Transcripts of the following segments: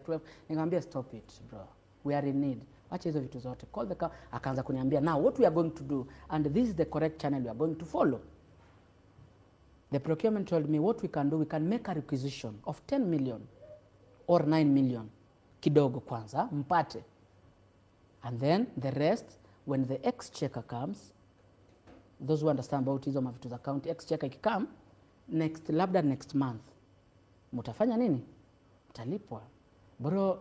12. Nikamwambia stop it bro, we are in need, acha hizo vitu zote, call the akaanza kuniambia now what we are going to do and this is the correct channel we are going to follow. The procurement told me what we can do, we can make a requisition of 10 million or 9 million kidogo kwanza mpate, and then the rest when the exchequer comes, those who understand about hizo mavitu za county, exchequer ikikam labda next month mutafanya nini, mtalipwa. Bro,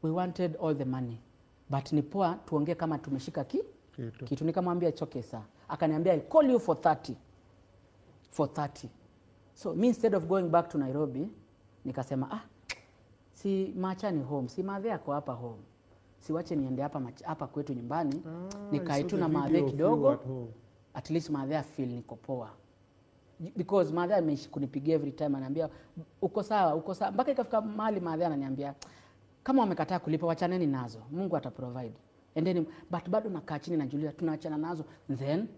we wanted all the money but ni poa tuongee kama tumeshika kitu. Nikamwambia it's okay sir, akaniambia I'll call you for 30. So me instead of going back to Nairobi nikasema si machani home, si madhe yako hapa home, si wache niende hapa kwetu nyumbani nikae tu na madhe kidogo, at least madhe feel niko poa, because madhe ameishi kunipigia every time ananiambia uko sawa, mpaka ikafika mahali madhe ananiambia kama wamekataa kulipa wachaneni nazo, Mungu ata provide. And then but bado nakaa chini najulia tunaachana nazo. Then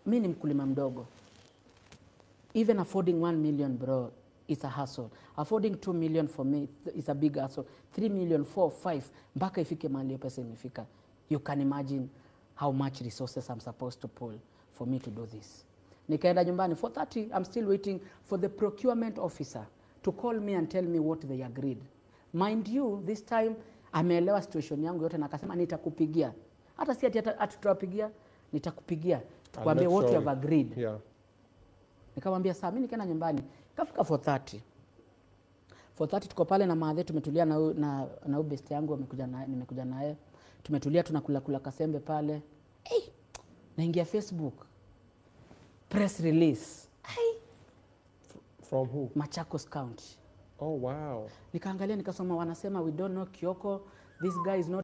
mimi ni mkulima mdogo, even affording 1 million bro is a hustle. Affording 2 million for me is a big hustle. 3 million, 4, 5 mpaka ifike mahali pesa imefika. You can imagine how much resources I'm supposed to pull for me to do this. Nikaenda nyumbani for 30, I'm still waiting for the procurement officer to call me and tell me what they agreed. Mind you, this time ameelewa situation yangu yote na akasema nitakupigia. Hata si atutapigia, nitakupigia. Tukwambie what you have agreed. Yeah. Nikamwambia saa mimi nikaenda nyumbani. Kafika for 30 tuko pale na madhe, tumetulia na best yangu nimekuja naye. Tumetulia tunakula kasembe pale. Naingia Facebook. Press release. From who? Machakos County. Oh wow. Nikaangalia nikasoma wanasema we don't know Kioko, this guy is not